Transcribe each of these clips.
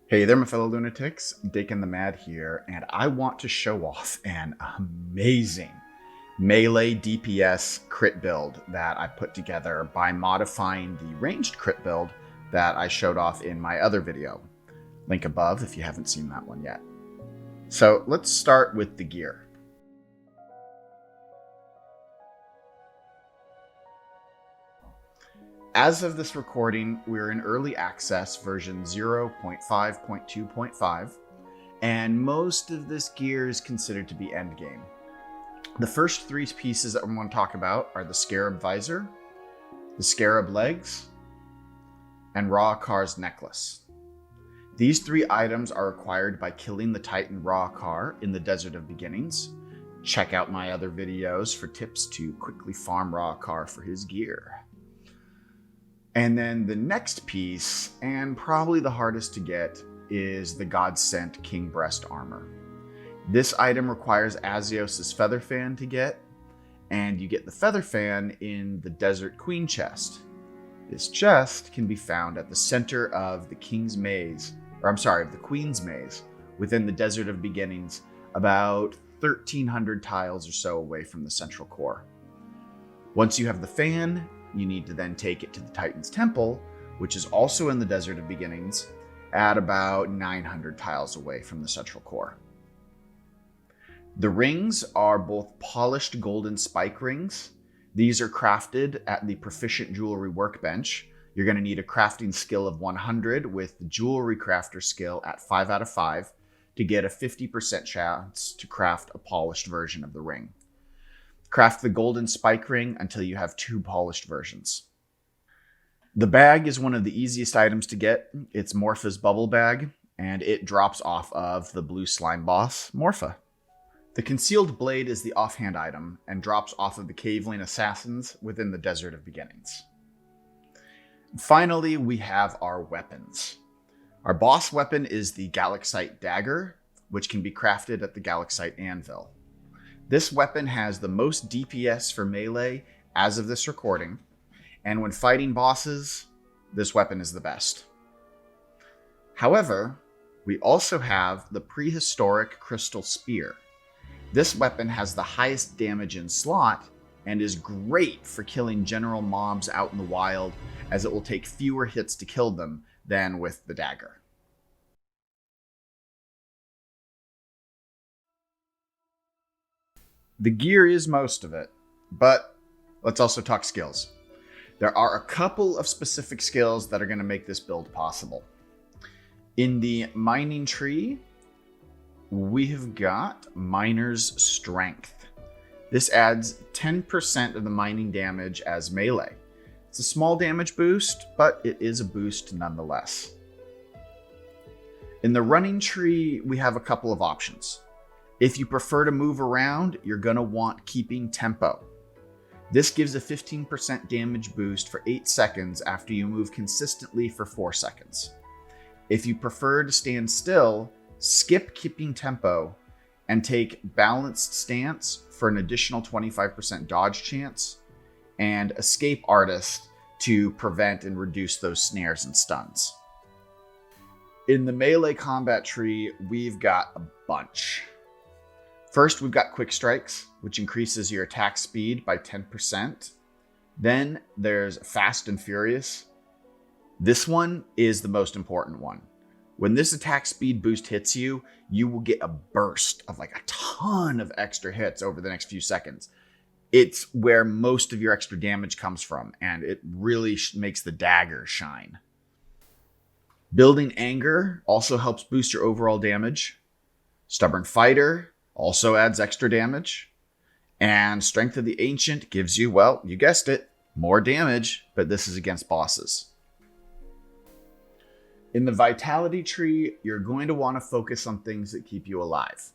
Hey there, my fellow lunatics. Dakon the Mad here, and I want to show off an amazing melee DPS crit build that I put together by modifying the ranged crit build that I showed off in my other video. Link above if you haven't seen that one yet. So let's start with the gear. As of this recording, we're in early access version 0.5.2.5, and most of this gear is considered to be endgame. The first three pieces that I'm going to talk about are the Scarab Visor, the Scarab Legs, and Ra-Akar's Necklace. These three items are acquired by killing the Titan Ra-Akar in the Desert of Beginnings. Check out my other videos for tips to quickly farm Ra-Akar for his gear. And then the next piece, and probably the hardest to get, is the God-sent King Breast Armor. This item requires Azios' Feather Fan to get, and you get the Feather Fan in the Desert Queen chest. This chest can be found at the center of the Queen's Maze, within the Desert of Beginnings, about 1,300 tiles or so away from the central core. Once you have the fan, you need to then take it to the Titan's Temple, which is also in the Desert of Beginnings, at about 900 tiles away from the central core. The rings are both polished golden spike rings. These are crafted at the Proficient Jewelry Workbench. You're going to need a crafting skill of 100 with the Jewelry Crafter skill at 5 out of 5 to get a 50% chance to craft a polished version of the ring. Craft the golden spike ring until you have 2 polished versions. The bag is one of the easiest items to get. It's Morpha's bubble bag, and it drops off of the blue slime boss, Morpha. The concealed blade is the offhand item and drops off of the Caveling assassins within the Desert of Beginnings. Finally, we have our weapons. Our boss weapon is the Galaxite dagger, which can be crafted at the Galaxite anvil. This weapon has the most DPS for melee as of this recording, and when fighting bosses, this weapon is the best. However, we also have the prehistoric Crystal Spear. This weapon has the highest damage in slot and is great for killing general mobs out in the wild, as it will take fewer hits to kill them than with the dagger. The gear is most of it, but let's also talk skills. There are a couple of specific skills that are going to make this build possible. In the mining tree, we have got Miner's Strength. This adds 10% of the mining damage as melee. It's a small damage boost, but it is a boost nonetheless. In the running tree, we have a couple of options. If you prefer to move around, you're going to want Keeping Tempo. This gives a 15% damage boost for 8 seconds after you move consistently for 4 seconds. If you prefer to stand still, skip Keeping Tempo and take Balanced Stance for an additional 25% dodge chance, and Escape Artist to prevent and reduce those snares and stuns. In the melee combat tree, we've got a bunch. First, we've got Quick Strikes, which increases your attack speed by 10%. Then there's Fast and Furious. This one is the most important one. When this attack speed boost hits you, you will get a burst of like a ton of extra hits over the next few seconds. It's where most of your extra damage comes from, and it really makes the dagger shine. Building Anger also helps boost your overall damage. Stubborn Fighter also adds extra damage. And Strength of the Ancient gives you, well, you guessed it, more damage, but this is against bosses. In the Vitality tree, you're going to want to focus on things that keep you alive.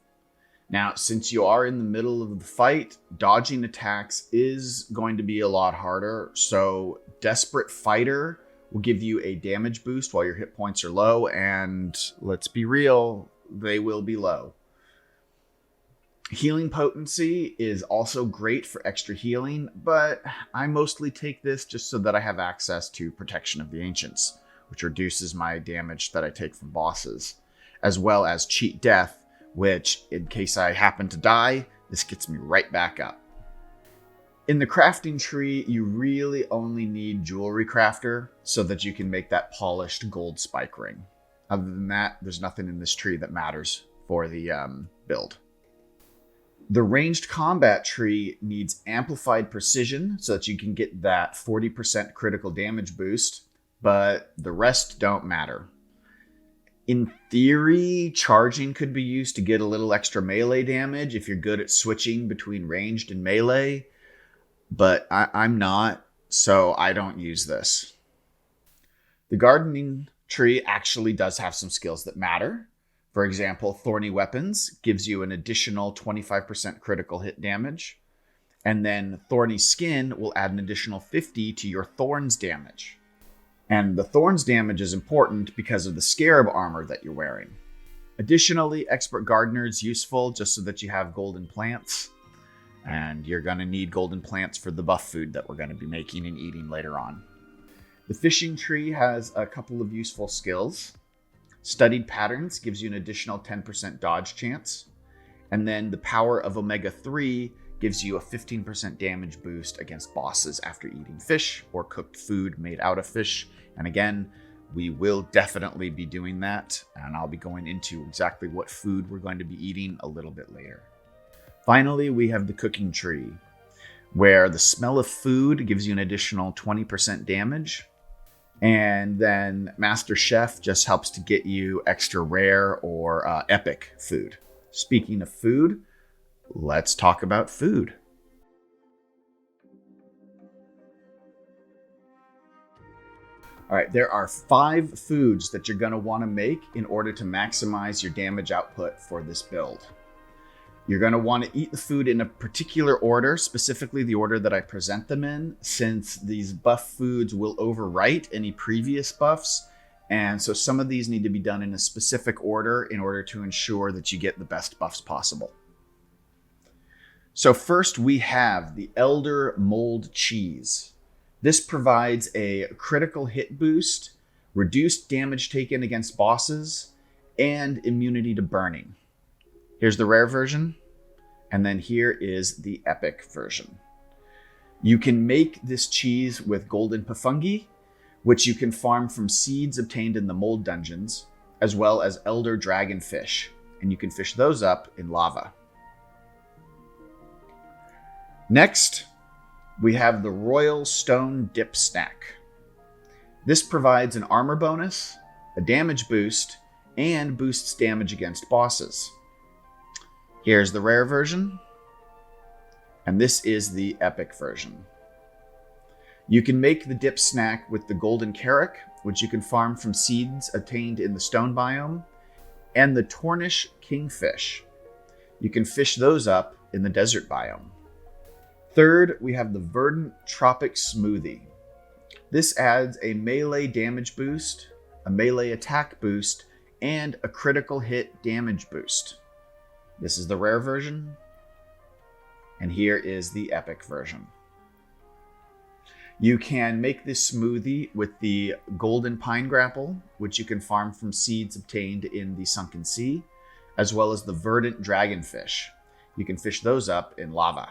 Now, since you are in the middle of the fight, dodging attacks is going to be a lot harder, so Desperate Fighter will give you a damage boost while your hit points are low, and let's be real, they will be low. Healing Potency is also great for extra healing, but I mostly take this just so that I have access to Protection of the Ancients, which reduces my damage that I take from bosses, as well as Cheat Death, which, in case I happen to die, this gets me right back up. In the crafting tree, you really only need Jewelry Crafter so that you can make that polished gold spike ring. Other than that, there's nothing in this tree that matters for the build. The ranged combat tree needs amplified precision so that you can get that 40% critical damage boost, but the rest don't matter. In theory, charging could be used to get a little extra melee damage if you're good at switching between ranged and melee, but I'm not, so I don't use this. The gardening tree actually does have some skills that matter. For example, Thorny Weapons gives you an additional 25% critical hit damage, and then Thorny Skin will add an additional 50 to your Thorns damage. And the Thorns damage is important because of the Scarab armor that you're wearing. Additionally, Expert Gardener is useful just so that you have golden plants. And you're going to need golden plants for the buff food that we're going to be making and eating later on. The fishing tree has a couple of useful skills. Studied Patterns gives you an additional 10% dodge chance. And then the power of Omega 3 gives you a 15% damage boost against bosses after eating fish or cooked food made out of fish. And again, we will definitely be doing that. And I'll be going into exactly what food we're going to be eating a little bit later. Finally, we have the cooking tree, where the smell of food gives you an additional 20% damage. And then Master Chef just helps to get you extra rare or epic food. Speaking of food, let's talk about food. All right, there are 5 foods that you're going to want to make in order to maximize your damage output for this build. You're going to want to eat the food in a particular order, specifically the order that I present them in, since these buff foods will overwrite any previous buffs. And so some of these need to be done in a specific order in order to ensure that you get the best buffs possible. So first we have the Elder Mold Cheese. This provides a critical hit boost, reduced damage taken against bosses, and immunity to burning. Here's the rare version, and then here is the epic version. You can make this cheese with golden pafungi, which you can farm from seeds obtained in the mold dungeons, as well as elder dragonfish, and you can fish those up in lava. Next, we have the Royal Stone Dip Snack. This provides an armor bonus, a damage boost, and boosts damage against bosses. Here's the rare version, and this is the epic version. You can make the dip snack with the golden carrot, which you can farm from seeds obtained in the stone biome, and the Tornish kingfish. You can fish those up in the desert biome. Third, we have the Verdant Tropic Smoothie. This adds a melee damage boost, a melee attack boost, and a critical hit damage boost. This is the rare version, and here is the epic version. You can make this smoothie with the golden pine grapple, which you can farm from seeds obtained in the sunken sea, as well as the verdant dragonfish. You can fish those up in lava.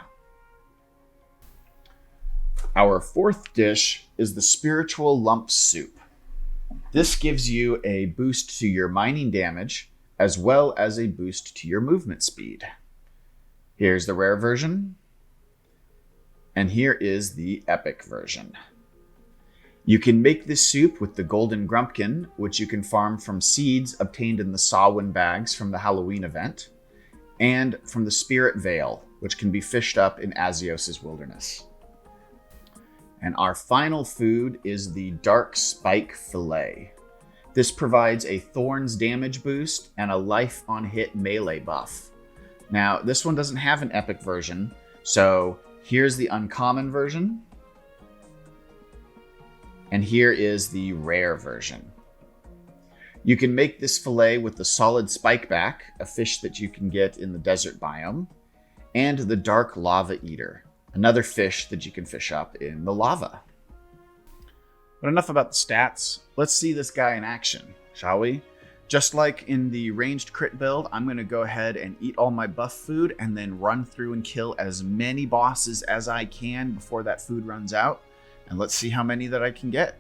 Our fourth dish is the Spiritual Lump Soup. This gives you a boost to your mining damage, as well as a boost to your movement speed. Here's the rare version, and here is the epic version. You can make this soup with the golden grumpkin, which you can farm from seeds obtained in the Sawin bags from the Halloween event, and from the Spirit Veil, which can be fished up in Azios' wilderness. And our final food is the Dark Spike Fillet. This provides a Thorns damage boost and a life on hit melee buff. Now, this one doesn't have an epic version, so here's the uncommon version, and here is the rare version. You can make this fillet with the solid spikeback, a fish that you can get in the desert biome, and the dark lava eater, another fish that you can fish up in the lava. But enough about the stats. Let's see this guy in action, shall we? Just like in the ranged crit build, I'm going to go ahead and eat all my buff food and then run through and kill as many bosses as I can before that food runs out. And let's see how many that I can get.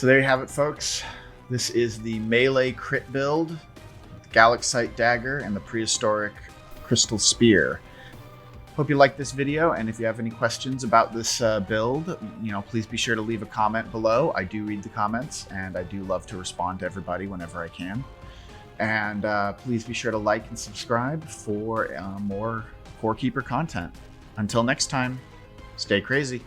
So there you have it, folks. This is the melee crit build, Galaxite Dagger, and the prehistoric Crystal Spear. Hope you liked this video, and if you have any questions about this build, please be sure to leave a comment below. I do read the comments, and I do love to respond to everybody whenever I can. And please be sure to like and subscribe for more Core Keeper content. Until next time, stay crazy.